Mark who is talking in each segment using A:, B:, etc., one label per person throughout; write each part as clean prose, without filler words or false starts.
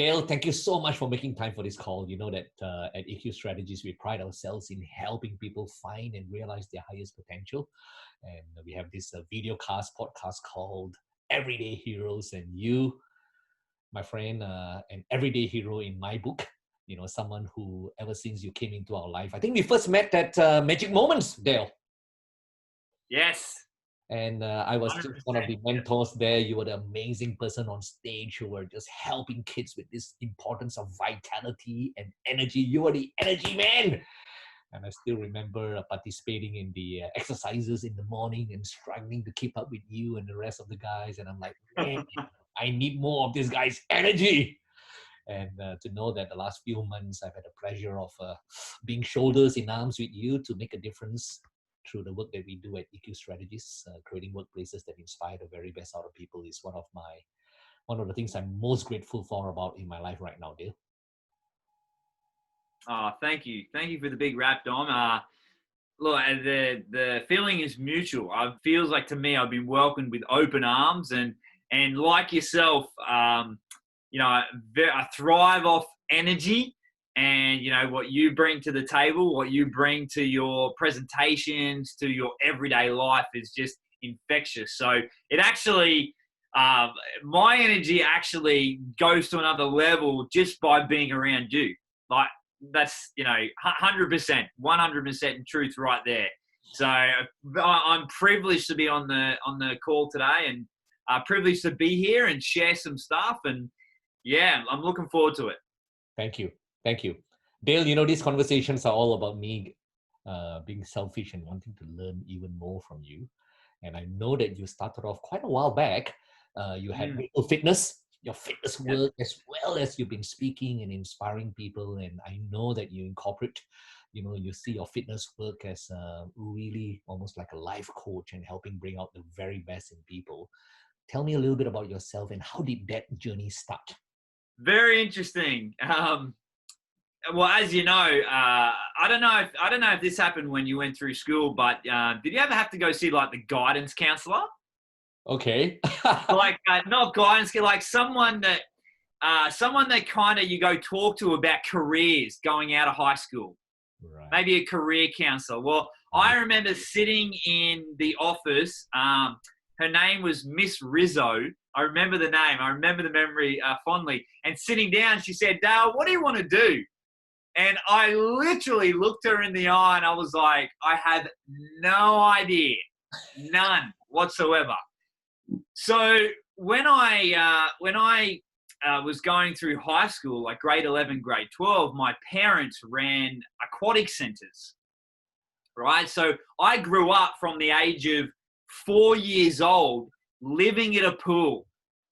A: Dale, thank you so much for making time for this call. You know that at EQ Strategist, we pride ourselves in helping people find and realize their highest potential. And we have this video cast podcast called Everyday Heroes. And you, my friend, an everyday hero in my book, you know, someone who ever since you came into our life, I think we first met at Magic Moments, Dale.
B: Yes.
A: And I was just one of the mentors there. You were the amazing person on stage who were just helping kids with this importance of vitality and energy. You were the energy man. And I still remember participating in the exercises in the morning and struggling to keep up with you and the rest of the guys. And I'm like, man, I need more of this guy's energy. And to know that the last few months, I've had the pleasure of being shoulders in arms with you to make a difference through the work that we do at EQ Strategists, creating workplaces that inspire the very best out of people is one of the things I'm most grateful for about in my life right now, Dale.
B: Oh, thank you. Thank you for the big wrap, Dom. Look, the feeling is mutual. It feels like to me I've been welcomed with open arms, and like yourself, you know, I thrive off energy. And, you know, what you bring to the table, what you bring to your presentations, to your everyday life is just infectious. So it actually, my energy actually goes to another level just by being around you. Like, that's, you know, 100%, 100% truth right there. So I'm privileged to be on the call today, and privileged to be here and share some stuff. And yeah, I'm looking forward to it.
A: Thank you. Thank you. Dale, you know, these conversations are all about me being selfish and wanting to learn even more from you. And I know that you started off quite a while back. You had mental fitness, your fitness work, as well as you've been speaking and inspiring people. And I know that you incorporate, you know, you see your fitness work as really almost like a life coach and helping bring out the very best in people. Tell me a little bit about yourself and how did that journey start?
B: Very interesting. Well, as you know, I don't know if this happened when you went through school, but did you ever have to go see like the guidance counselor?
A: Okay.
B: Like not guidance, like someone that kind of you go talk to about careers going out of high school. Right. Maybe a career counselor. Well, I remember sitting in the office. Her name was Miss Rizzo. I remember the name. I remember the memory fondly. And sitting down, she said, "Dale, what do you want to do?" And I literally looked her in the eye and I was like, I have no idea. None whatsoever. So when I was going through high school, like grade 11, grade 12, my parents ran aquatic centers, right? So I grew up from the age of 4 years old, living at a pool,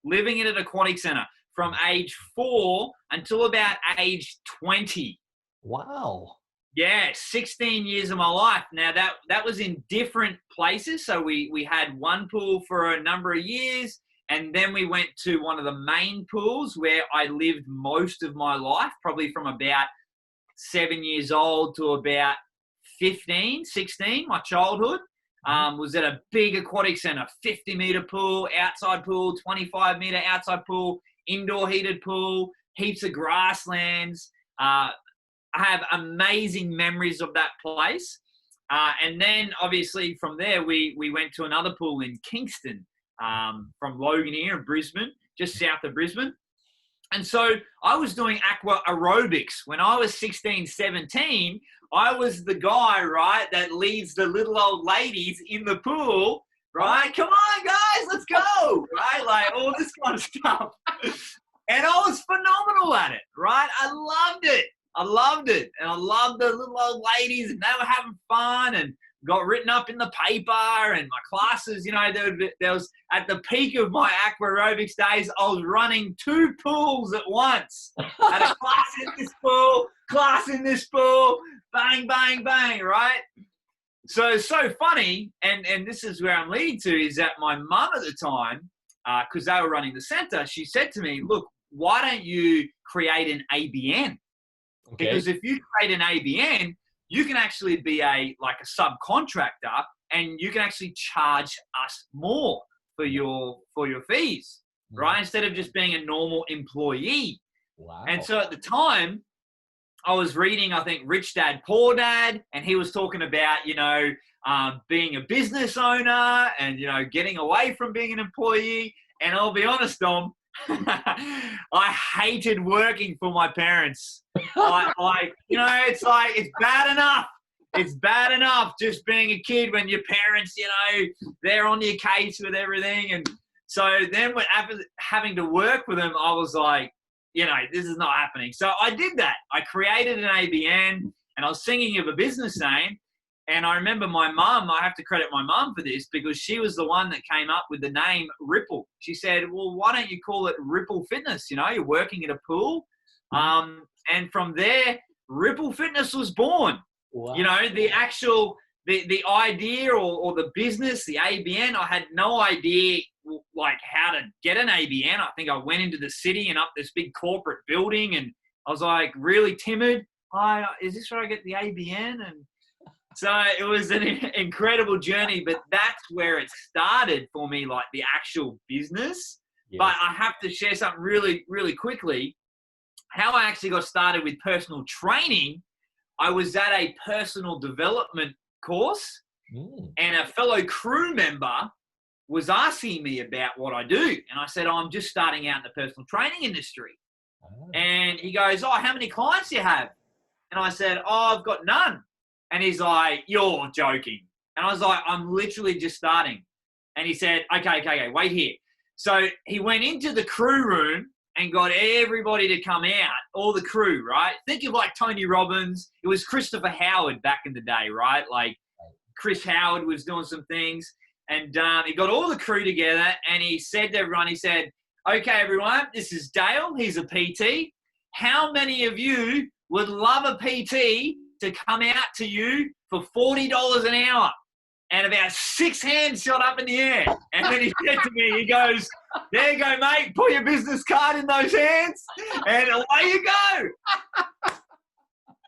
B: living at an aquatic center from age 4 until about age 20.
A: Wow.
B: Yeah, 16 years of my life. Now that was in different places. So we had one pool for a number of years, and then we went to one of the main pools where I lived most of my life, probably from about 7 years old to about 15, 16, my childhood. Was at a big aquatic center, 50-meter pool, outside pool, 25-meter outside pool, indoor heated pool, heaps of grasslands. I have amazing memories of that place. And then obviously from there, we went to another pool in Kingston, from Logan here in Brisbane, just south of Brisbane. And so I was doing aqua aerobics. When I was 16, 17, I was the guy, right, that leads the little old ladies in the pool, right? Come on, guys, let's go, right? Like all this kind of stuff. And I was phenomenal at it, right? I loved it. And I loved the little old ladies, and they were having fun and got written up in the paper. And my classes, you know, there was at the peak of my aqua aerobics days, I was running 2 pools at once. I had a class in this pool, class in this pool, bang, bang, bang, right? So funny, and this is where I'm leading to, is that my mum at the time, because they were running the center, she said to me, look, why don't you create an ABN? Okay. Because if you create an ABN, you can actually be a subcontractor, and you can actually charge us more for your fees, right? Instead of just being a normal employee. And
A: Wow.
B: so at the time, I was reading, I think, Rich Dad, Poor Dad, and he was talking about, being a business owner and, getting away from being an employee. And I'll be honest, Dom, I hated working for my parents. It's like, it's bad enough. It's bad enough just being a kid when your parents, they're on your case with everything. And so then after having to work with them, I was like, this is not happening. So I did that. I created an ABN and I was thinking of a business name. And I remember my mum, I have to credit my mum for this because she was the one that came up with the name Ripple. She said, well, why don't you call it Ripple Fitness? You're working at a pool. And from there, Ripple Fitness was born.
A: Wow.
B: The actual, the idea or the business, the ABN, I had no idea like how to get an ABN. I think I went into the city and up this big corporate building and I was like really timid. Is this where I get the ABN? And so it was an incredible journey, but that's where it started for me, like the actual business. Yes. But I have to share something really, really quickly. How I actually got started with personal training, I was at a personal development course and a fellow crew member was asking me about what I do. And I said, I'm just starting out in the personal training industry. And he goes, how many clients do you have? And I said, I've got none. And he's like, you're joking. And I was like, I'm literally just starting. And he said, okay, wait here. So he went into the crew room and got everybody to come out, all the crew, right? Think of like Tony Robbins. It was Christopher Howard back in the day, right? Like Chris Howard was doing some things. And he got all the crew together and he said to everyone, he said, okay, everyone, this is Dale. He's a PT. How many of you would love a PT to come out to you for $40 an hour? And about 6 hands shot up in the air. And then he said to me, he goes, there you go, mate. Put your business card in those hands and away you go.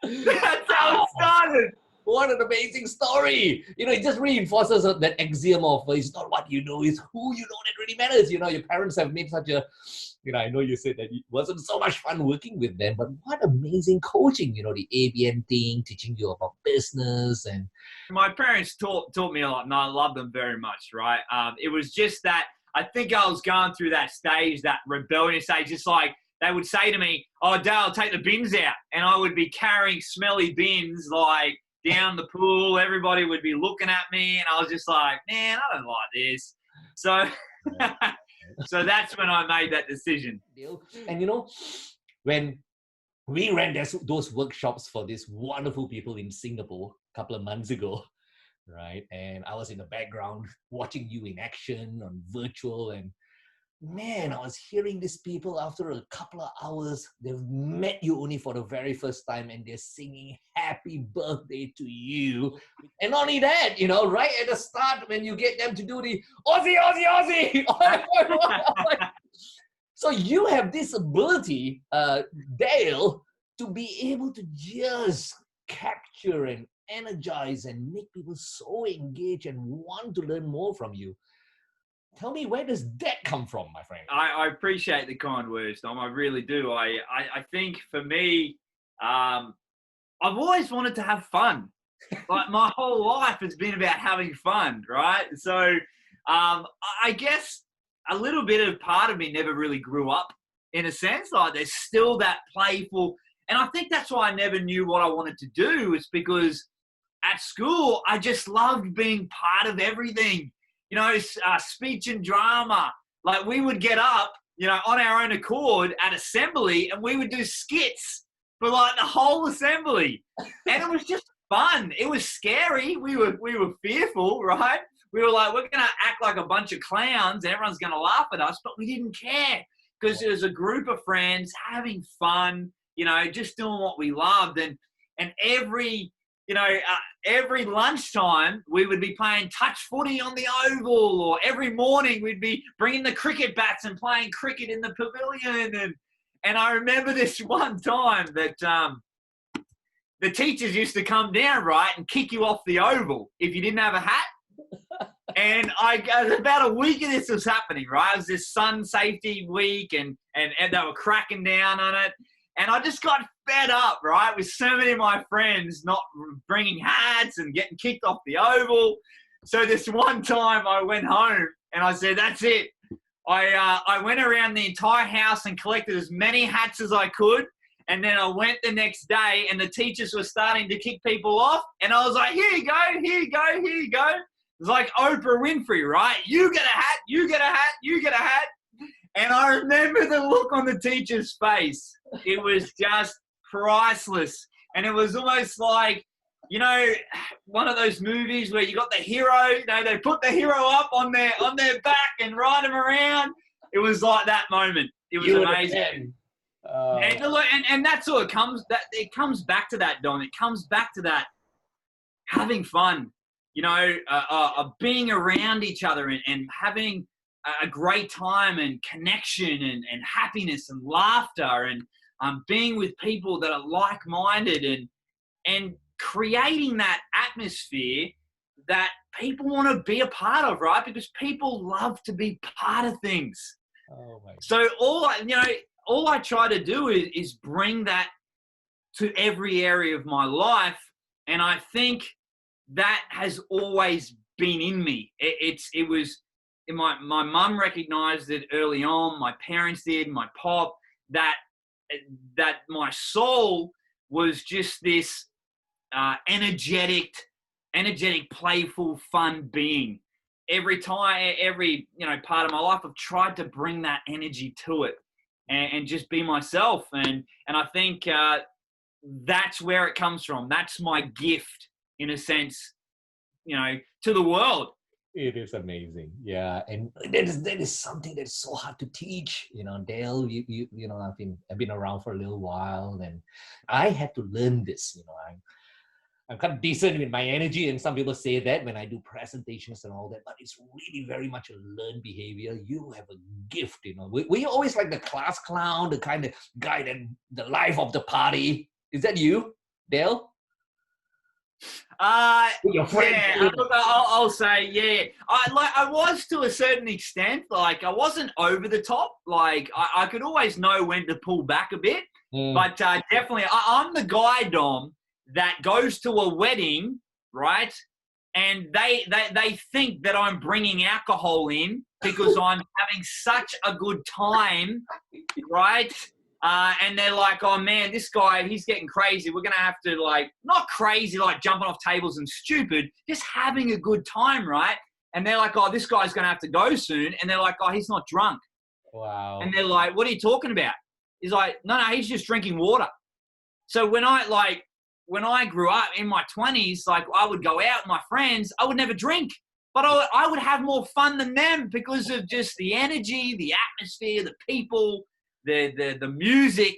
B: That's how it started.
A: What an amazing story. It just reinforces that axiom of it's not what you know, it's who you know that really matters. Your parents have made such a, I know you said that it wasn't so much fun working with them, but what amazing coaching, the ABN thing, teaching you about business. And
B: my parents taught me a lot and I love them very much, right? It was just that I think I was going through that stage, that rebellion stage, just like they would say to me, Dale, take the bins out. And I would be carrying smelly bins like down the pool. Everybody would be looking at me and I was just like, man, I don't like this. So so that's when I made that decision.
A: And when we ran those workshops for these wonderful people in Singapore a couple of months ago, right? And I was in the background watching you in action on virtual, and man, I was hearing these people after a couple of hours, they've met you only for the very first time and they're singing happy birthday to you. And not only that, right at the start when you get them to do the Aussie, Aussie, Aussie. So you have this ability, Dale, to be able to just capture and energize and make people so engaged and want to learn more from you. Tell me, where does that come from, my friend?
B: I appreciate the kind words, Tom. I really do. I think for me, I've always wanted to have fun. Like my whole life has been about having fun, right? So I guess a little bit of part of me never really grew up in a sense. Like there's still that playful, and I think that's why I never knew what I wanted to do. It's because at school, I just loved being part of everything. Speech and drama. Like we would get up, on our own accord at assembly and we would do skits for like the whole assembly. And it was just fun. It was scary. We were fearful, right? We were like, we're going to act like a bunch of clowns and everyone's going to laugh at us, but we didn't care because it was a group of friends having fun, just doing what we loved. And every lunchtime we would be playing touch footy on the oval, or every morning we'd be bringing the cricket bats and playing cricket in the pavilion. And I remember this one time that the teachers used to come down, right, and kick you off the oval if you didn't have a hat. And about a week of this was happening, right? It was this sun safety week, and they were cracking down on it. And I just got fed up, right, with so many of my friends not bringing hats and getting kicked off the oval. So this one time I went home and I said, that's it. I went around the entire house and collected as many hats as I could. And then I went the next day and the teachers were starting to kick people off. And I was like, here you go, here you go, here you go. It was like Oprah Winfrey, right? You get a hat, you get a hat, you get a hat. And I remember the look on the teacher's face. It was just priceless. And it was almost like, you know, one of those movies where you got the hero, you know, they put the hero up on their back and ride him around. It was like that moment. It was amazing. And that's all it comes back to that, Don. It comes back to that having fun, you know, being around each other and having a great time and connection and happiness and laughter and being with people that are like-minded and creating that atmosphere that people want to be a part of, right? Because people love to be part of things.
A: Oh my God.
B: So all I try to do is bring that to every area of my life. And I think that has always been in me. It was my mum recognized it early on. My parents did, my pop, that my soul was just this energetic, playful, fun being. Every time, part of my life, I've tried to bring that energy to it and just be myself. And I think that's where it comes from. That's my gift, in a sense, to the world.
A: It is amazing. Yeah. And that is something that's so hard to teach. Dale, I've been around for a little while, and I had to learn this. I'm kind of decent with my energy, and some people say that when I do presentations and all that, but it's really very much a learned behavior. You have a gift, we always like the class clown, the kind of guy that the life of the party. Is that you, Dale?
B: Your friend, yeah. I'll say, yeah. I was to a certain extent. Like, I wasn't over the top. Like, I could always know when to pull back a bit. But definitely, I'm the guy, Dom, that goes to a wedding, right? And they think that I'm bringing alcohol in because I'm having such a good time, right? And they're like, oh man, this guy, he's getting crazy. We're going to have to, like, not crazy, like jumping off tables and stupid, just having a good time, right? And they're like, oh, this guy's going to have to go soon. And they're like, oh, he's not drunk.
A: Wow.
B: And they're like, what are you talking about? He's like, no, he's just drinking water. So when I grew up in my 20s, like, I would go out with my friends, I would never drink. But I would have more fun than them because of just the energy, the atmosphere, the people, the music.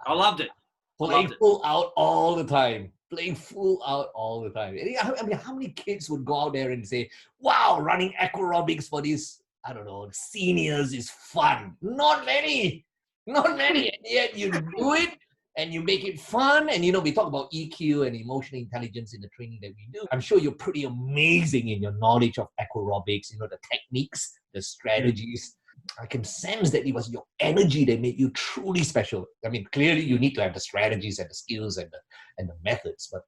B: I loved it.
A: Playing full out all the time. Playing full out all the time. I mean, how many kids would go out there and say, wow, running aerobics for these, I don't know, seniors is fun. Not many. And yet you do it and you make it fun. And, we talk about EQ and emotional intelligence in the training that we do. I'm sure you're pretty amazing in your knowledge of aerobics, the techniques, the strategies. I can sense that it was your energy that made you truly special. I mean, clearly you need to have the strategies and the skills and the methods, but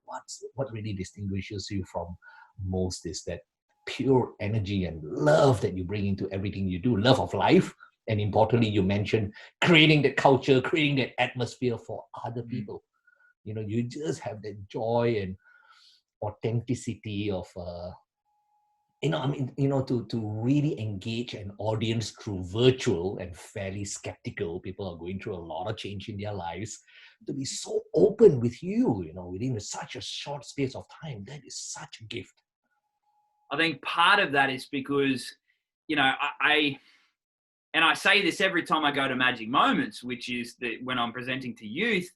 A: what really distinguishes you from most is that pure energy and love that you bring into everything you do, love of life. And importantly, you mentioned creating that culture, creating that atmosphere for other people. You just have that joy and authenticity of to really engage an audience through virtual and fairly skeptical. People are going through a lot of change in their lives. To be so open with you, within such a short space of time, that is such a gift.
B: I think part of that is because, I say this every time I go to Magic Moments, which is that when I'm presenting to youth.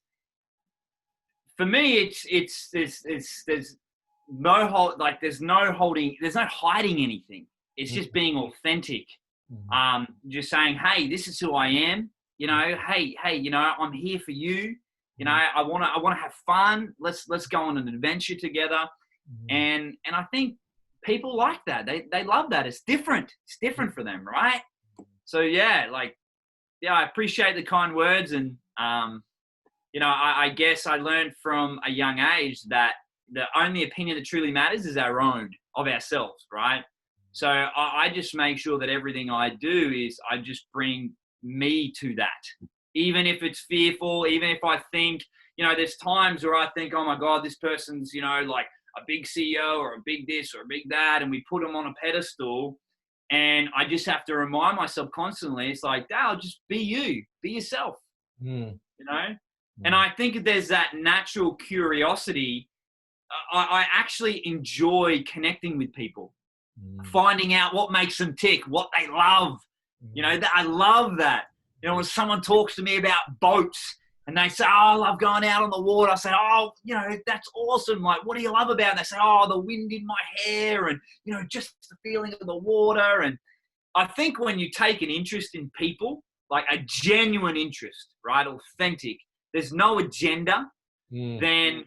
B: For me, there's no hiding anything. It's just being authentic. Just saying, hey, this is who I am. Hey, I'm here for you. I want to have fun. Let's go on an adventure together. And I think people like that. They love that. It's different. It's different for them, right? So yeah, like, yeah, I appreciate the kind words. And, you know, I guess I learned from a young age that the only opinion that truly matters is our own, of ourselves, right? So I just make sure that everything I do is I just bring me to that. Even if it's fearful, even if I think, you know, there's times where I think, oh my God, this person's, you know, like a big CEO or a big this or a big that, and we put them on a pedestal. And I just have to remind myself constantly, it's like, Dale, just be you, be yourself, you know? And I think there's that natural curiosity. I actually enjoy connecting with people, finding out what makes them tick, what they love. You know, I love that. You know, when someone talks to me about boats and they say, oh, I love going out on the water. I say, oh, you know, that's awesome. Like, what do you love about it? And they say, oh, the wind in my hair and, you know, just the feeling of the water. And I think when you take an interest in people, like a genuine interest, right, authentic, there's no agenda, then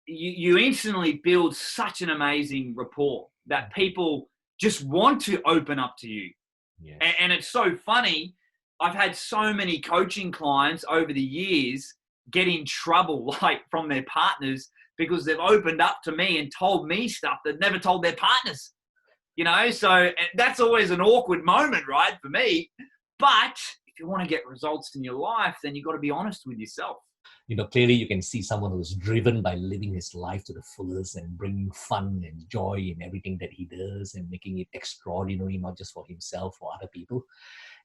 B: you instantly build such an amazing rapport that people just want to open up to you. Yes. And it's so funny. I've had so many coaching clients over the years get in trouble, like from their partners, because they've opened up to me and told me stuff that never told their partners, you know? So that's always an awkward moment, right, for me. But if you want to get results in your life, then you've got to be honest with yourself.
A: You know, clearly you can see someone who's driven by living his life to the fullest and bringing fun and joy in everything that he does and making it extraordinary, not just for himself, for other people.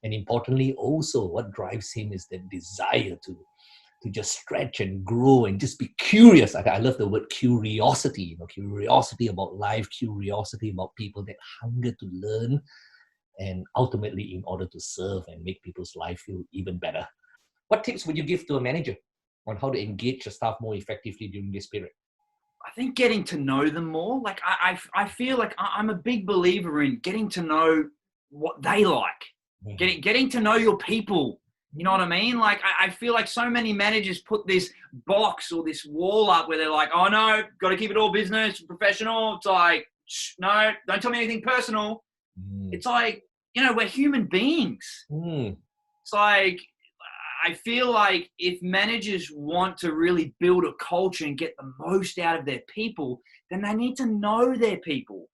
A: And importantly, also what drives him is the desire to just stretch and grow and just be curious. I love the word curiosity, you know, curiosity about life, curiosity about people, that hunger to learn, and ultimately in order to serve and make people's life feel even better. What tips would you give to a manager on how to engage your staff more effectively during this period?
B: I think getting to know them more. Like I feel like I'm a big believer in getting to know what they like, getting to know your people. You know what I mean? Like I feel like so many managers put this box or this wall up where they're like, oh no, got to keep it all business, professional. It's like, no, don't tell me anything personal. It's like, you know, we're human beings. It's like, I feel like if managers want to really build a culture and get the most out of their people, then they need to know their people,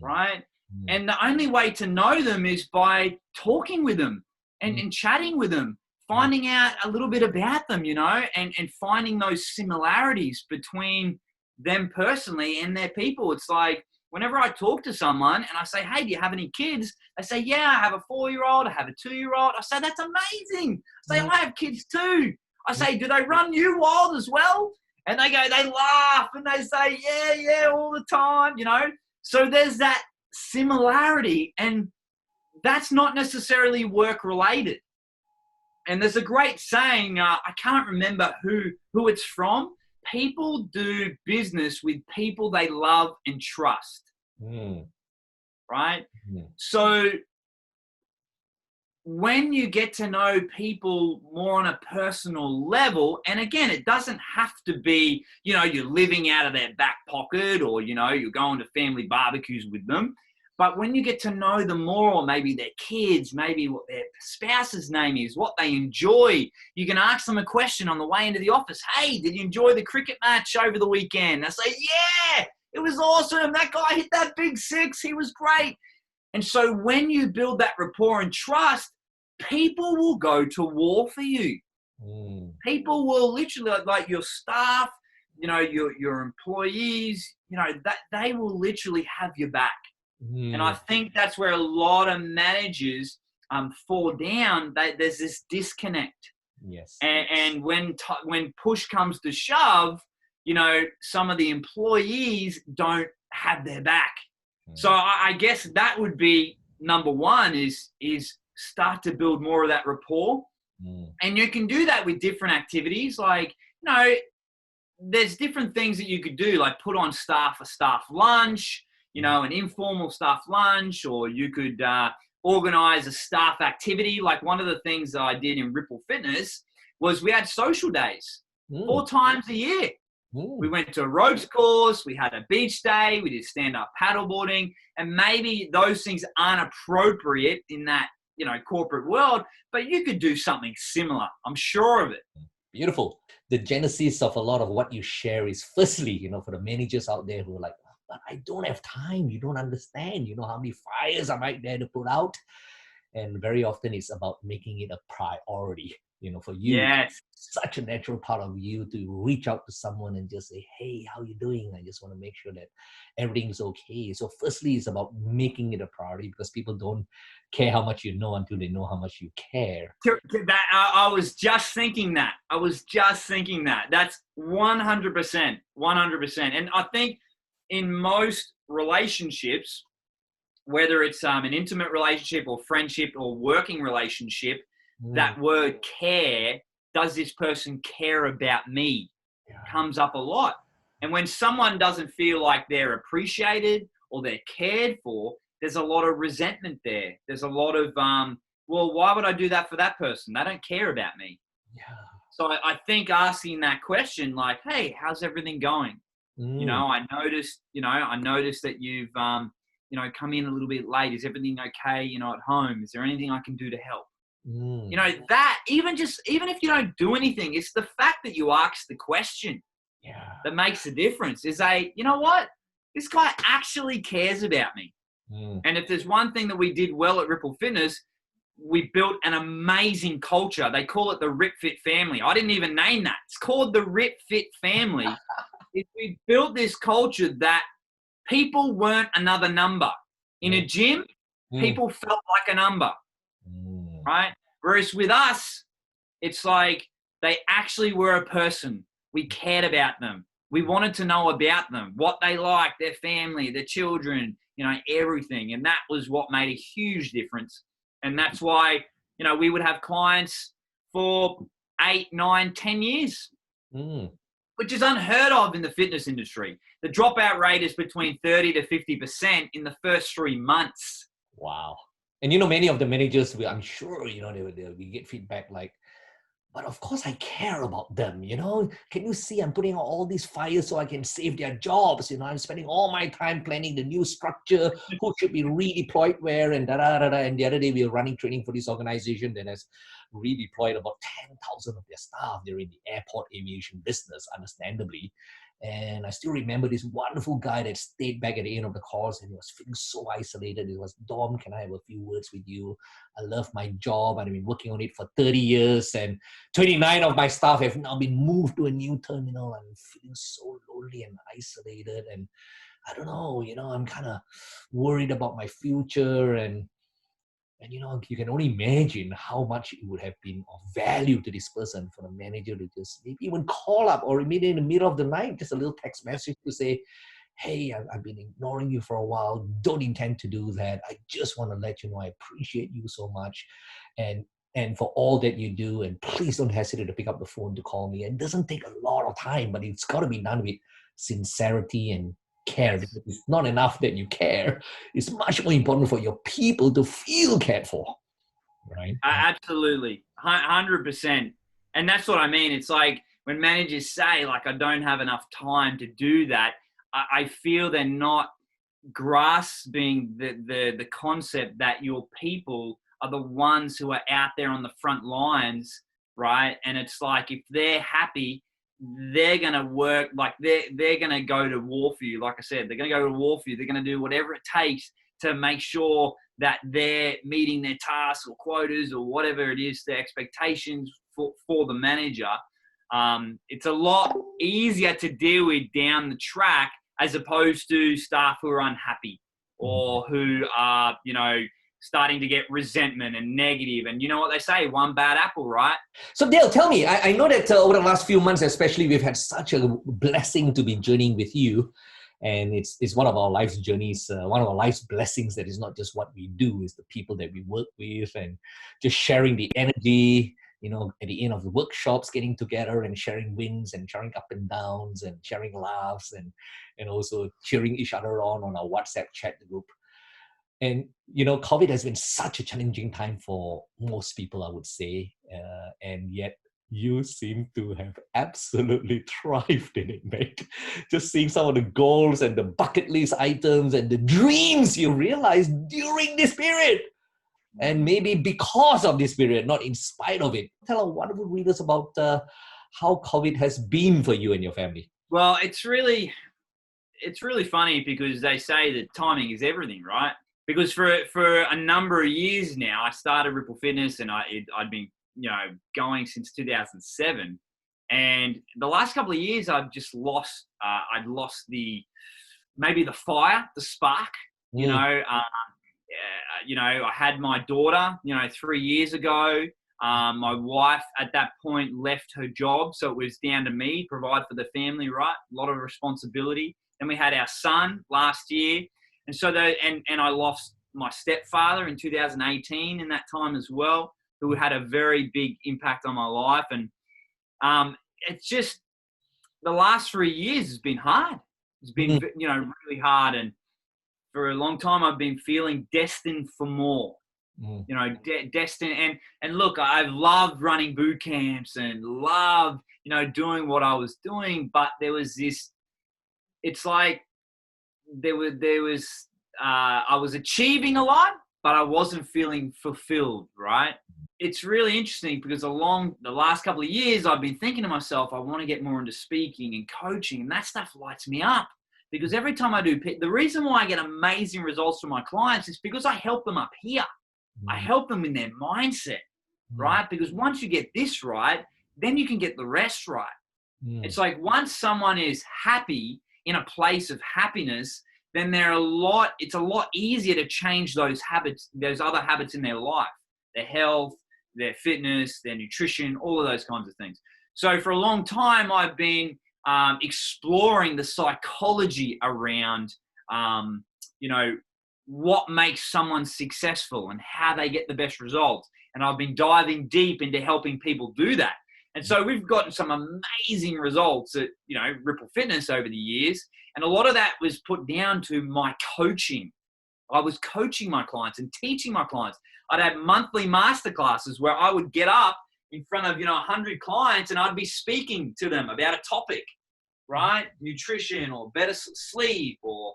B: right? And the only way to know them is by talking with them and chatting with them, finding out a little bit about them, you know, and finding those similarities between them personally and their people. It's like, whenever I talk to someone and I say, hey, do you have any kids? They say, yeah, I have a 4-year-old, I have a 2-year-old. I say, that's amazing. I say, I have kids too. I say, do they run you wild as well? And they go, they laugh and they say, yeah, all the time, you know? So there's that similarity, and that's not necessarily work related. And there's a great saying, I can't remember who it's from. People do business with people they love and trust, right? So when you get to know people more on a personal level, and again, it doesn't have to be, you know, you're living out of their back pocket or, you know, you're going to family barbecues with them. But when you get to know them more, or maybe their kids, maybe what their spouse's name is, what they enjoy, you can ask them a question on the way into the office. Hey, did you enjoy the cricket match over the weekend? They say, yeah, it was awesome. That guy hit that big 6. He was great. And so when you build that rapport and trust, people will go to war for you. People will literally, like your staff, you know, your employees, you know, that they will literally have your back. And I think that's where a lot of managers fall down. There's this disconnect.
A: Yes.
B: And when push comes to shove, you know, some of the employees don't have their back. So I guess that would be number one, is start to build more of that rapport. And you can do that with different activities. Like, you know, there's different things that you could do, like put on staff a staff lunch, you know, an informal staff lunch, or you could organize a staff activity. Like one of the things that I did in Ripple Fitness was we had social days 4 times a year. We
A: Mm.
B: went to a ropes course, we had a beach day, we did stand-up paddleboarding, and maybe those things aren't appropriate in that, corporate world, but you could do something similar. I'm sure of it.
A: Beautiful. The genesis of a lot of what you share is firstly, for the managers out there who are like, but I don't have time. You don't understand. You know how many fires I'm out there to put out. And very often it's about making it a priority. For you, it's
B: Yes.
A: such a natural part of you to reach out to someone and just say, hey, how you doing? I just want to make sure that everything's okay. So firstly, it's about making it a priority because people don't care how much you know until they know how much you care.
B: I was just thinking that. That's 100%, 100%. And I think in most relationships, whether it's an intimate relationship or friendship or working relationship,
A: Mm,
B: that word care, does this person care about me,
A: yeah.
B: comes up a lot. And when someone doesn't feel like they're appreciated or they're cared for, there's a lot of resentment there. There's a lot of, well, why would I do that for that person? They don't care about me.
A: Yeah.
B: So I think asking that question, like, hey, how's everything going?
A: Mm,
B: I noticed that you've, come in a little bit late. Is everything okay, at home? Is there anything I can do to help?
A: mm,
B: That even if you don't do anything, it's the fact that you ask the question
A: yeah.
B: that makes a difference. You know what? This guy actually cares about me.
A: Mm,
B: And if there's one thing that we did well at Ripple Fitness, we built an amazing culture. They call it the Rip Fit family. I didn't even name that. It's called the Rip Fit family. We built this culture that people weren't another number. In
A: mm,
B: a gym,
A: mm,
B: people felt like a number,
A: mm.
B: right? Whereas with us, it's like they actually were a person. We cared about them. We wanted to know about them, what they liked, their family, their children, everything. And that was what made a huge difference. And that's why, we would have clients for 8, 9, 10 years,
A: Mm.
B: which is unheard of in the fitness industry. The dropout rate is between 30 to 50% in the first 3 months.
A: Wow. And many of the managers, I'm sure, we get feedback like, but of course I care about them, Can you see I'm putting out all these fires so I can save their jobs, I'm spending all my time planning the new structure, who should be redeployed where, and da-da-da-da. And the other day we were running training for this organization that has redeployed about 10,000 of their staff. They're in the airport aviation business, understandably. And I still remember this wonderful guy that stayed back at the end of the course and he was feeling so isolated. He was, Dom, can I have a few words with you? I love my job. I've been working on it for 30 years and 29 of my staff have now been moved to a new terminal. I'm feeling so lonely and isolated. And I don't know, I'm kind of worried about my future. And you can only imagine how much it would have been of value to this person for the manager to just maybe even call up or maybe in the middle of the night, just a little text message to say, hey, I've been ignoring you for a while. Don't intend to do that. I just want to let you know I appreciate you so much. And for all that you do, and please don't hesitate to pick up the phone to call me. It doesn't take a lot of time, but it's got to be done with sincerity and care.
B: Yes.
A: Because it's not enough that you care. It's much more important for your people to feel cared for, right?
B: Absolutely. 100%. And that's what I mean. It's like when managers say, like, I don't have enough time to do that, I feel they're not grasping the concept that your people are the ones who are out there on the front lines, right? And it's like if they're happy, they're gonna work, like they're gonna go to war for you. Like I said, they're gonna go to war for you. They're gonna do whatever it takes to make sure that they're meeting their tasks or quotas or whatever it is, their expectations for the manager. It's a lot easier to deal with down the track as opposed to staff who are unhappy or who are, starting to get resentment and negative. And you know what they say, one bad apple, right?
A: So Dale, tell me, I know that over the last few months, especially, we've had such a blessing to be journeying with you. And it's one of our life's journeys, one of our life's blessings that is not just what we do, is the people that we work with and just sharing the energy, at the end of the workshops, getting together and sharing wins and sharing up and downs and sharing laughs and also cheering each other on our WhatsApp chat group. And, COVID has been such a challenging time for most people, I would say. And yet You seem to have absolutely thrived in it, mate. Just seeing some of the goals and the bucket list items and the dreams you realized during this period. And maybe because of this period, not in spite of it. Tell our wonderful readers about how COVID has been for you and your family.
B: Well, it's really funny because they say that timing is everything, right? Because for a number of years now, I started Ripple Fitness and I'd been, going since 2007. And the last couple of years, I've just lost, I'd lost maybe the fire, the spark, I had my daughter, 3 years ago. My wife at that point left her job. So it was down to me to provide for the family, right? A lot of responsibility. Then we had our son last year. And so and I lost my stepfather in 2018 in that time as well, who had a very big impact on my life. And it's just the last 3 years has been hard. It's been, really hard. And for a long time, I've been feeling destined for more. Destined. And look, I've loved running boot camps and loved, doing what I was doing. But there was this, it's like there was I was achieving a lot, but I wasn't feeling fulfilled, right? It's really interesting because along the last couple of years, I've been thinking to myself, I want to get more into speaking and coaching, and that stuff lights me up. Because every time I do, the reason why I get amazing results from my clients is because I help them up here. I help them in their mindset, right? Because once you get this right, then you can get the rest right. It's like once someone is happy in a place of happiness, then it's a lot easier to change those habits, those other habits in their life, their health, their fitness, their nutrition, all of those kinds of things. So for a long time, I've been exploring the psychology around, what makes someone successful and how they get the best results. And I've been diving deep into helping people do that. And so we've gotten some amazing results at, Ripple Fitness over the years. And a lot of that was put down to my coaching. I was coaching my clients and teaching my clients. I'd have monthly masterclasses where I would get up in front of, 100 clients and I'd be speaking to them about a topic, right? Nutrition or better sleep or,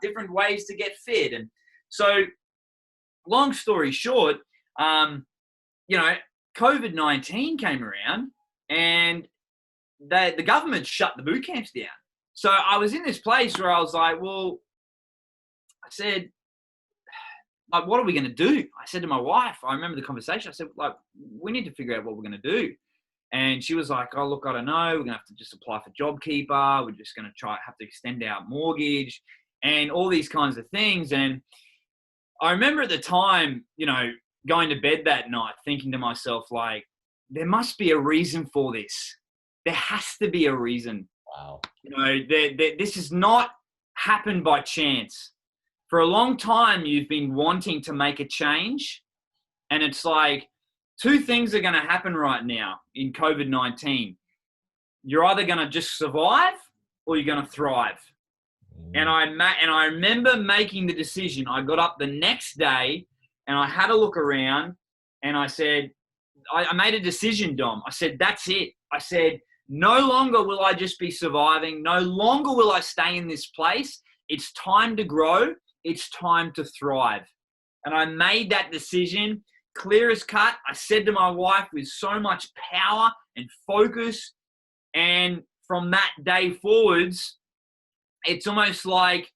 B: different ways to get fit. And so long story short, COVID-19 came around and the government shut the boot camps down. So I was in this place where I was like, I said, like, what are we going to do? I said to my wife, I remember the conversation. I said, like, we need to figure out what we're going to do. And she was like, oh, look, I don't know. We're going to have to just apply for JobKeeper. We're just going to have to extend our mortgage and all these kinds of things. And I remember at the time, going to bed that night thinking to myself, like, there must be a reason for this. There has to be a reason.
A: Wow.
B: This has not happened by chance. For a long time, you've been wanting to make a change. And it's like, two things are going to happen right now in COVID-19. You're either going to just survive or you're going to thrive. And I remember making the decision. I got up the next day and I had a look around and I said, I made a decision, Dom. I said, that's it. I said, no longer will I just be surviving. No longer will I stay in this place. It's time to grow. It's time to thrive. And I made that decision clear as cut. I said to my wife with so much power and focus. And from that day forwards, it's almost like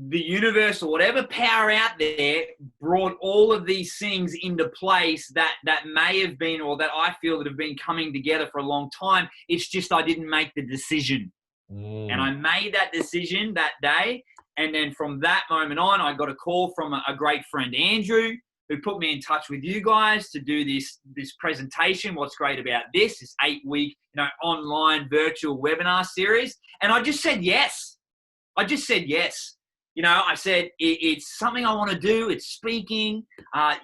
B: the universe or whatever power out there brought all of these things into place that may have been, or that I feel that have been coming together for a long time. It's just I didn't make the decision. And I made that decision that day. And then from that moment on, I got a call from a great friend, Andrew, who put me in touch with you guys to do this presentation. What's great about this 8-week, online virtual webinar series. And I just said yes. I said, it's something I want to do. It's speaking.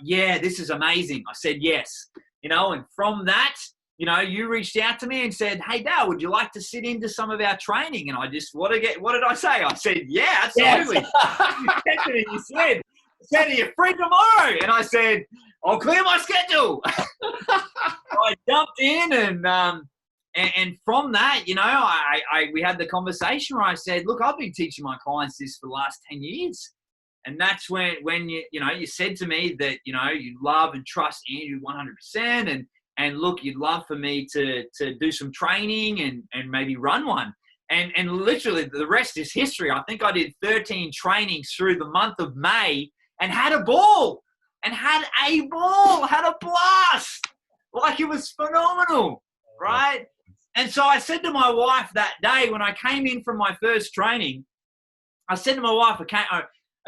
B: This is amazing. I said yes. And from that, you reached out to me and said, hey, Dale, would you like to sit into some of our training? And I just, what did I say? I said, yeah, absolutely. Yes. You said, are you free tomorrow? And I said, I'll clear my schedule. I jumped in and from that, you know, we had the conversation where I said, look, I've been teaching my clients this for the last 10 years. And that's when you said to me that, you know, you love and trust Andrew 100%. And look, you'd love for me to do some training and maybe run one. And literally the rest is history. I think I did 13 trainings through the month of May and had a ball. Had a blast. Like, it was phenomenal, right? And so I said to my wife that day when I came in from my first training, I said to my wife,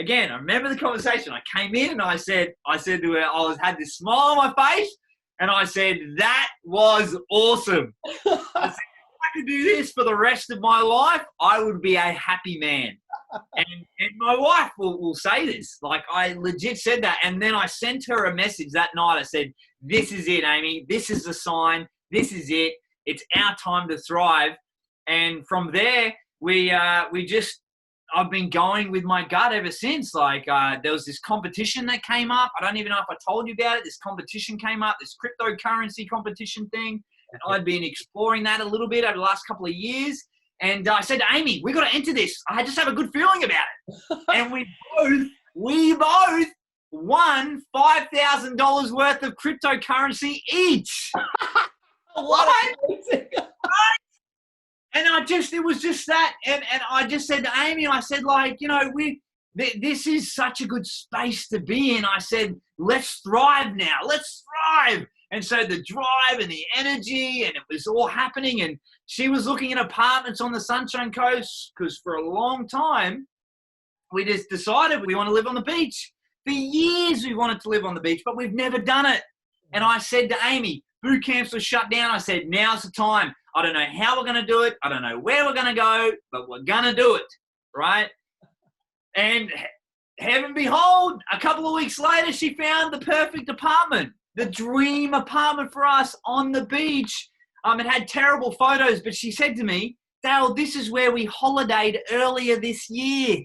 B: again, I remember the conversation. I came in and I said to her, had this smile on my face, and I said, that was awesome. I said, if I could do this for the rest of my life, I would be a happy man. And my wife will say this. Like, I legit said that. And then I sent her a message that night. I said, this is it, Amy. This is the sign. This is it. It's our time to thrive. And from there, I've been going with my gut ever since. Like, there was this competition that came up. I don't even know if I told you about it. This competition came up, this cryptocurrency competition thing. And I'd been exploring that a little bit over the last couple of years. And I said to Amy, we got to enter this. I just have a good feeling about it. And we both won $5,000 worth of cryptocurrency each.
A: What?
B: And it was just that. And I just said to Amy, I said, like, you know, this is such a good space to be in. I said, let's thrive now. Let's thrive. And so the drive and the energy, and it was all happening. And she was looking at apartments on the Sunshine Coast because for a long time, we just decided we want to live on the beach. For years, we wanted to live on the beach, but we've never done it. And I said to Amy, boot camps were shut down. I said, now's the time. I don't know how we're going to do it. I don't know where we're going to go, but we're going to do it, right? And heaven behold, a couple of weeks later, she found the perfect apartment, the dream apartment for us on the beach. It had terrible photos, but she said to me, Dale, this is where we holidayed earlier this year.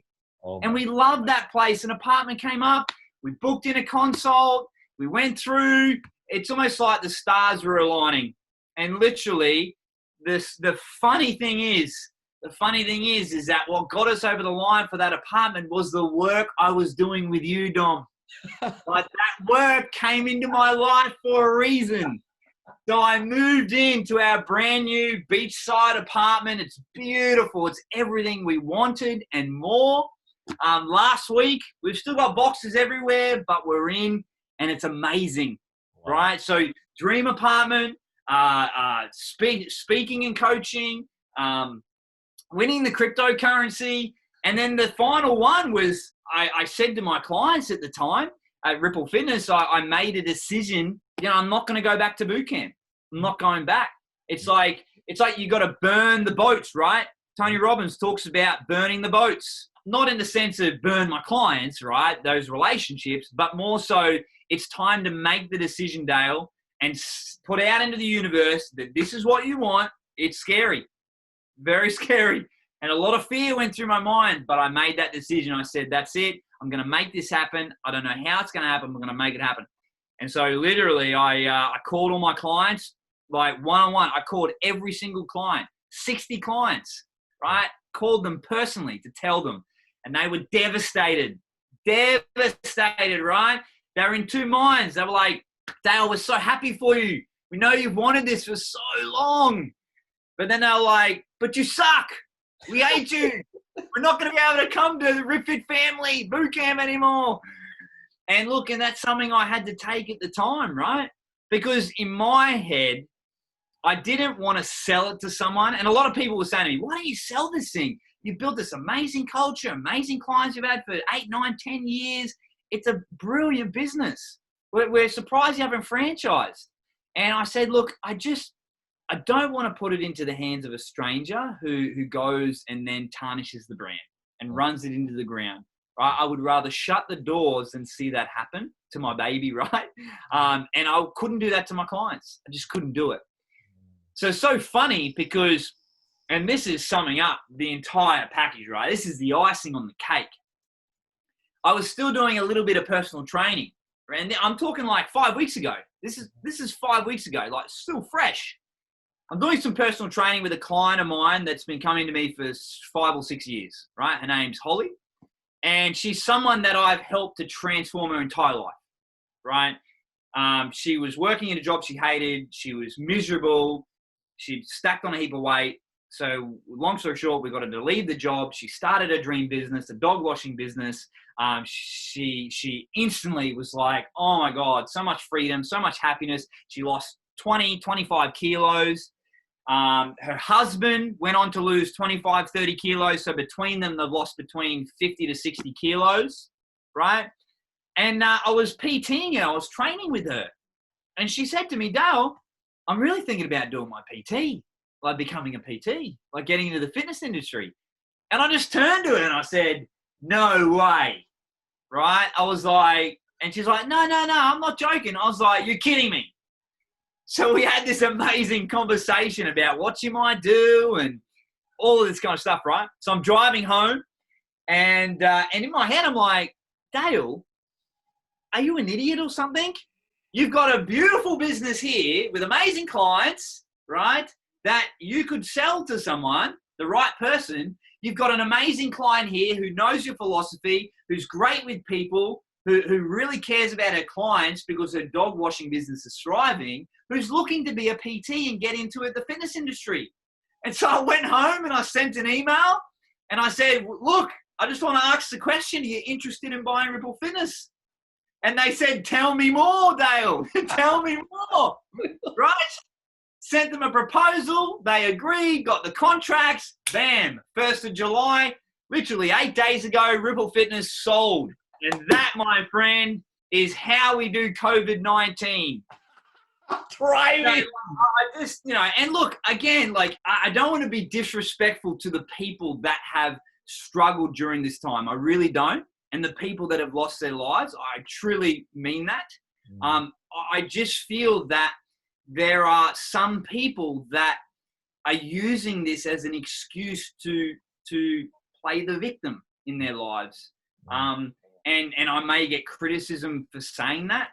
B: And we loved that place. An apartment came up. We booked in a consult. We went through. It's almost like the stars were aligning. And literally, the funny thing is that what got us over the line for that apartment was the work I was doing with you, Dom. Like, that work came into my life for a reason. So I moved into our brand new beachside apartment. It's beautiful. It's everything we wanted and more. Last week, we've still got boxes everywhere, but we're in, and it's amazing, right? So dream apartment, speaking and coaching, winning the cryptocurrency. And then the final one was, I said to my clients at the time at Ripple Fitness, I made a decision, I'm not going to go back to boot camp. I'm not going back. It's like you got to burn the boats, right? Tony Robbins talks about burning the boats, not in the sense of burn my clients, right? Those relationships, but more so it's time to make the decision, Dale, and put out into the universe that this is what you want. It's scary, very scary. And a lot of fear went through my mind, but I made that decision. I said, that's it. I'm going to make this happen. I don't know how it's going to happen. I'm going to make it happen. And so literally I called all my clients, like one-on-one. I called every single client, 60 clients, right? Called them personally to tell them. And they were devastated, right? They were in two minds. They were like, Dale, we're so happy for you. We know you've wanted this for so long. But then they were like, but you suck. We hate you. We're not going to be able to come to the RipFit family boot camp anymore. And look, and that's something I had to take at the time, right? Because in my head, I didn't want to sell it to someone. And a lot of people were saying to me, why don't you sell this thing? You've built this amazing culture, amazing clients you've had for 8, 9, 10 years. It's a brilliant business. We're surprised you haven't franchised. And I said, look, I don't want to put it into the hands of a stranger who goes and then tarnishes the brand and runs it into the ground. Right? I would rather shut the doors than see that happen to my baby, right? And I couldn't do that to my clients. I just couldn't do it. So it's so funny because, and this is summing up the entire package, right? This is the icing on the cake. I was still doing a little bit of personal training. And I'm talking like 5 weeks ago. This is 5 weeks ago, like still fresh. I'm doing some personal training with a client of mine that's been coming to me for 5 or 6 years, right? Her name's Holly. And she's someone that I've helped to transform her entire life, right? She was working in a job she hated. She was miserable. She'd stacked on a heap of weight. So long story short, we got her to leave the job. She started her dream business, a dog washing business. She instantly was like, oh my God, so much freedom, so much happiness. She lost 20, 25 kilos. Her husband went on to lose 25, 30 kilos. So between them, they've lost between 50 to 60 kilos, right? And I was PTing her. I was training with her. And she said to me, Dale, I'm really thinking about doing my PT, like becoming a PT, like getting into the fitness industry. And I just turned to her and I said, no way, right? I was like, and she's like, no, I'm not joking. I was like, you're kidding me. So we had this amazing conversation about what she might do and all of this kind of stuff, right? So I'm driving home and in my head, I'm like, Dale, are you an idiot or something? You've got a beautiful business here with amazing clients, right? That you could sell to someone, the right person. You've got an amazing client here who knows your philosophy, who's great with people, who really cares about her clients because her dog washing business is thriving, who's looking to be a PT and get into the fitness industry. And so I went home and I sent an email and I said, look, I just want to ask the question, are you interested in buying Ripple Fitness? And they said, tell me more, Dale. Tell me more, right? Sent them a proposal. They agreed, got the contracts. Bam, 1st of July, literally 8 days ago, Ripple Fitness sold. And that, my friend, is how we do COVID-19.
A: Thriving.
B: I just, and look, again, like, I don't want to be disrespectful to the people that have struggled during this time. I really don't. And the people that have lost their lives, I truly mean that. I just feel that there are some people that are using this as an excuse to play the victim in their lives. And I may get criticism for saying that,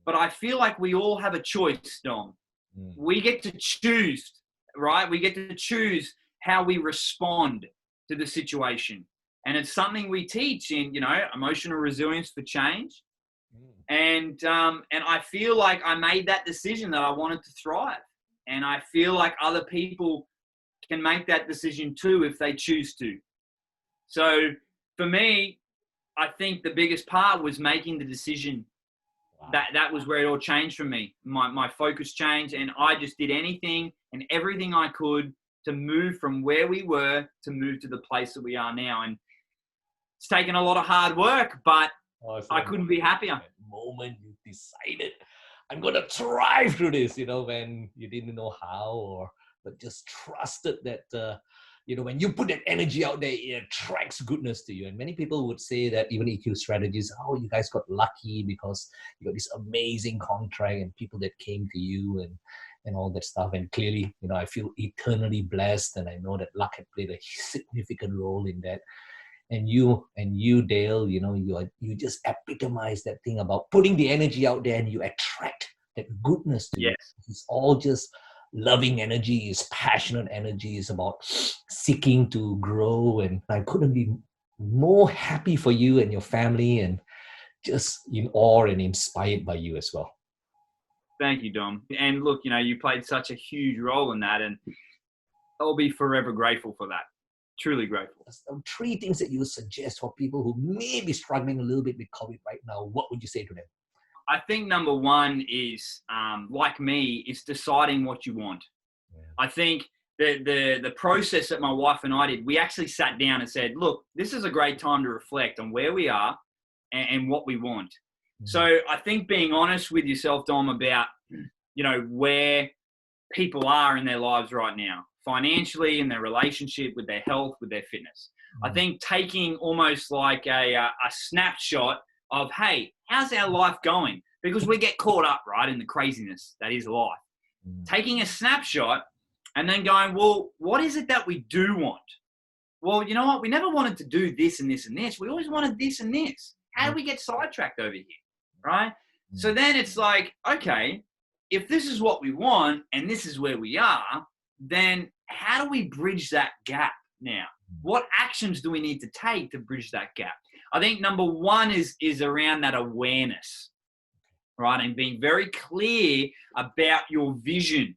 B: but I feel like we all have a choice, Dom. We get to choose, right? We get to choose how we respond to the situation. And it's something we teach in, emotional resilience for change. And I feel like I made that decision that I wanted to thrive. And I feel like other people can make that decision too if they choose to. So for me, I think the biggest part was making the decision. That was where it all changed for me. My focus changed and I just did anything and everything I could to move from where we were to move to the place that we are now. And it's taken a lot of hard work, but I couldn't be happier.
A: The moment you decided, I'm going to thrive through this, when you didn't know how, but just trusted that, when you put that energy out there, it attracts goodness to you. And many people would say that even EQ strategists, oh, you guys got lucky because you got this amazing contract and people that came to you and all that stuff. And clearly, I feel eternally blessed. And I know that luck had played a significant role in that. And you, Dale, you just epitomize that thing about putting the energy out there and you attract that goodness to you. It's all just loving energy, is passionate energy, is about seeking to grow. And I couldn't be more happy for you and your family and just in awe and inspired by you as well.
B: Thank you, Dom. And look, you played such a huge role in that and I'll be forever grateful for that. Truly grateful.
A: 3 things that you would suggest for people who may be struggling a little bit with COVID right now. What would you say to them?
B: I think number one is, like me, is deciding what you want. Yeah. I think the process that my wife and I did, we actually sat down and said, look, this is a great time to reflect on where we are and what we want. Mm-hmm. So I think being honest with yourself, Dom, about, where people are in their lives right now, financially, in their relationship, with their health, with their fitness. Mm-hmm. I think taking almost like a snapshot of, hey, how's our life going? Because we get caught up, right, in the craziness that is life. Mm. Taking a snapshot and then going, well, what is it that we do want? Well, you know what? We never wanted to do this and this and this. We always wanted this and this. How do we get sidetracked over here, right? So then it's like, okay, if this is what we want and this is where we are, then how do we bridge that gap now? What actions do we need to take to bridge that gap? I think number one is around that awareness, right? And being very clear about your vision.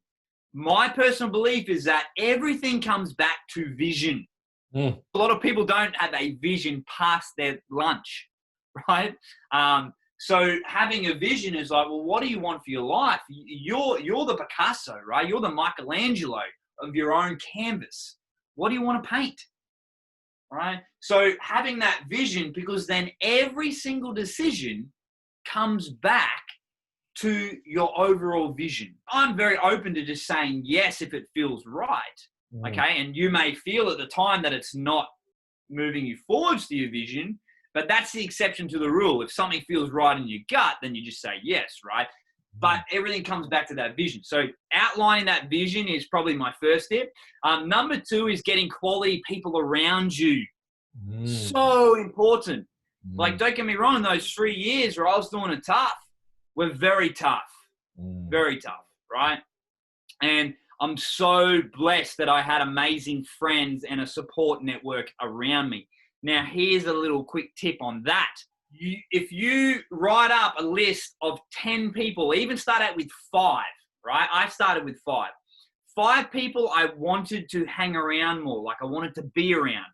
B: My personal belief is that everything comes back to vision. A lot of people don't have a vision past their lunch, right? So having a vision is like, well, what do you want for your life? You're the Picasso, right? You're the Michelangelo of your own canvas. What do you want to paint? Right? So having that vision, because then every single decision comes back to your overall vision. I'm very open to just saying yes if it feels right. Okay. And you may feel at the time that it's not moving you forwards to your vision, but that's the exception to the rule. If something feels right in your gut, then you just say yes, right? But everything comes back to that vision. So outlining that vision is probably my first step. Number two is getting quality people around you. So important. Like, don't get me wrong, in those 3 years where I was doing it tough, were very tough, right? And I'm so blessed that I had amazing friends and a support network around me. Now, here's a little quick tip on that. If you write up a list of 10 people, even start out with 5, right? I started with 5. 5 people I wanted to hang around more, like I wanted to be around,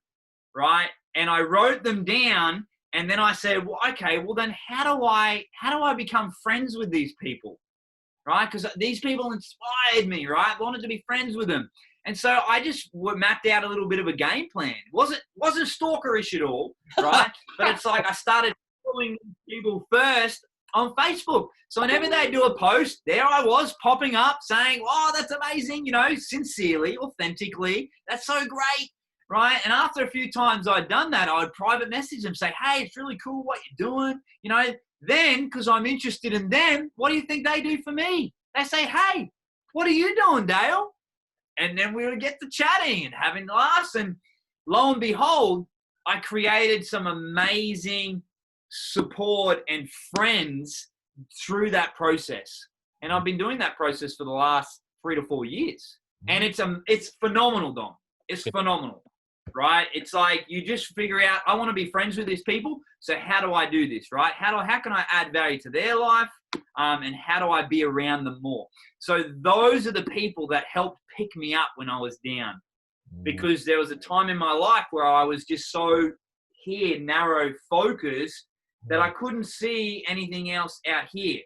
B: right? And I wrote them down, and then I said, well, okay, well then how do I become friends with these people, right? Because these people inspired me, right? I wanted to be friends with them. And so I just mapped out a little bit of a game plan. Wasn't stalkerish at all, right? But it's like I started following people first on Facebook. So whenever they do a post, there I was popping up saying, oh, that's amazing, sincerely, authentically. That's so great, right? And after a few times I'd done that, I would private message them, say, hey, it's really cool what you're doing. Then, because I'm interested in them, what do you think they do for me? They say, hey, what are you doing, Dale? And then we would get to chatting and having laughs. And lo and behold, I created some amazing support and friends through that process. And I've been doing that process for the last 3 to 4 years. And it's phenomenal, Dom. It's phenomenal, right? It's like you just figure out, I want to be friends with these people. So how do I do this, right? How can I add value to their life? And how do I be around them more? So those are the people that helped pick me up when I was down, because there was a time in my life where I was just so narrow focused that I couldn't see anything else out here.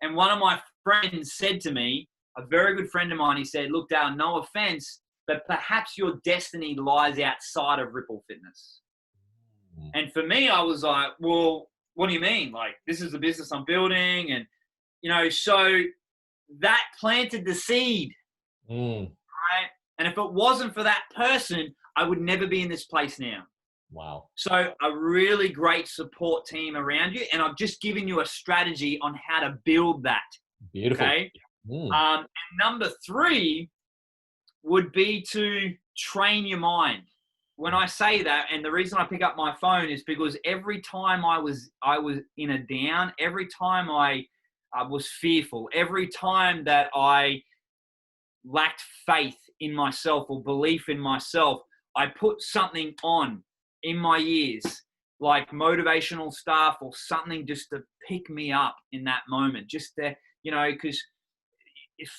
B: And one of my friends said to me, a very good friend of mine, he said, look, Dale, no offense, but perhaps your destiny lies outside of Ripple Fitness. And for me, I was like, well, what do you mean? Like, this is the business I'm building. And, so that planted the seed, right? And if it wasn't for that person, I would never be in this place now.
A: Wow.
B: So a really great support team around you. And I've just given you a strategy on how to build that.
A: Beautiful.
B: Okay. And number 3 would be to train your mind. When I say that, and the reason I pick up my phone is because every time I was in a down, every time I was fearful, every time that I lacked faith in myself or belief in myself, I put something on in my ears, like motivational stuff or something just to pick me up in that moment, just to, because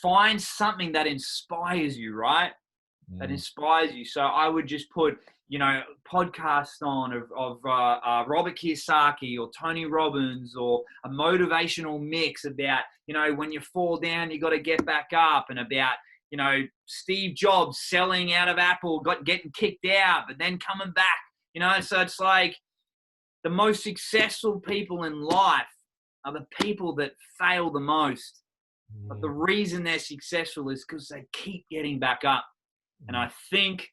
B: find something that inspires you, right? That inspires you. So I would just put, podcasts on of Robert Kiyosaki or Tony Robbins, or a motivational mix about, when you fall down, you got to get back up, and about, Steve Jobs selling out of Apple, getting kicked out, but then coming back, so it's like the most successful people in life are the people that fail the most. But the reason they're successful is because they keep getting back up. And I think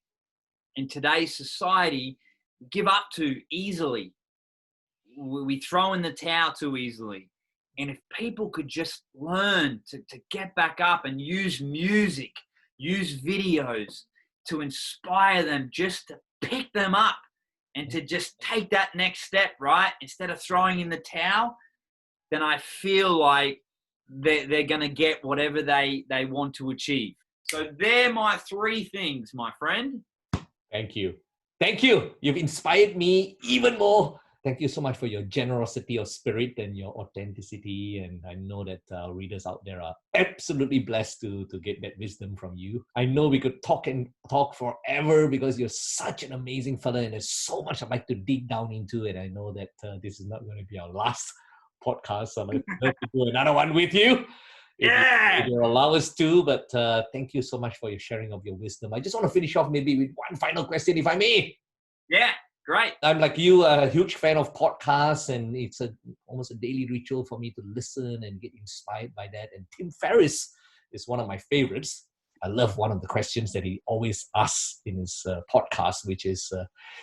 B: in today's society, we give up too easily. We throw in the towel too easily. And if people could just learn to get back up and use music, use videos to inspire them, just to pick them up and to just take that next step, right? Instead of throwing in the towel, then I feel like they're going to get whatever they want to achieve. So they're my 3 things, my friend.
A: Thank you. Thank you. You've inspired me even more. Thank you so much for your generosity of spirit and your authenticity. And I know that readers out there are absolutely blessed to get that wisdom from you. I know we could talk forever because you're such an amazing fella and there's so much I'd like to dig down into. And I know that this is not going to be our last podcast. So I'd love to do another one with you. If you allow us to, but thank you so much for your sharing of your wisdom. I just want to finish off maybe with one final question, if I may.
B: Yeah, great.
A: I'm like you, a huge fan of podcasts, and it's almost a daily ritual for me to listen and get inspired by that. And Tim Ferriss is one of my favorites. I love one of the questions that he always asks in his podcast, which is,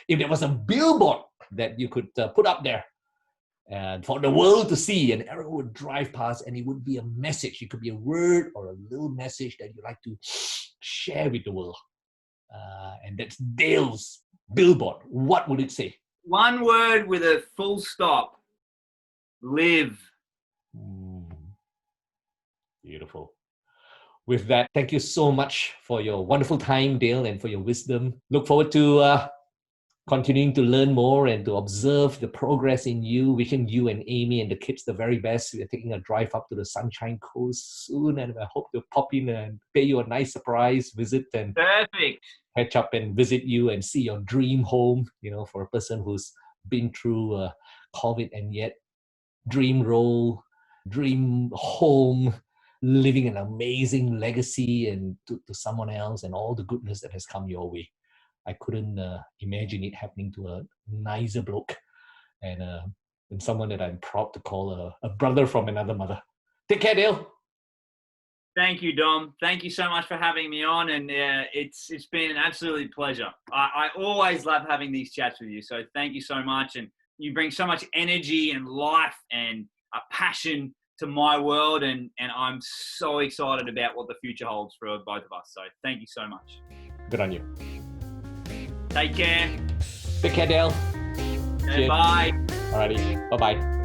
A: if there was a billboard that you could put up there, and for the world to see, and everyone would drive past, and it would be a message. It could be a word or a little message that you like to share with the world. And that's Dale's billboard. What would it say?
B: One word with a full stop. Live.
A: Beautiful. With that, thank you so much for your wonderful time, Dale, and for your wisdom. Look forward to continuing to learn more and to observe the progress in you. Wishing you and Amy and the kids the very best. We are taking a drive up to the Sunshine Coast soon, and I hope to pop in and pay you a nice surprise visit and
B: Perfect.
A: Catch up and visit you and see your dream home. You know, for a person who's been through COVID and yet dream role, dream home, living an amazing legacy and to someone else, and all the goodness that has come your way. I couldn't imagine it happening to a nicer bloke and someone that I'm proud to call a brother from another mother. Take care, Dale.
B: Thank you, Dom. Thank you so much for having me on, and it's been an absolute pleasure. I always love having these chats with you, so thank you so much. And you bring so much energy and life and a passion to my world, and I'm so excited about what the future holds for both of us. So thank you so much.
A: Good on you.
B: Take care.
A: Take care, Dale.
B: Bye.
A: Alrighty. Bye-bye.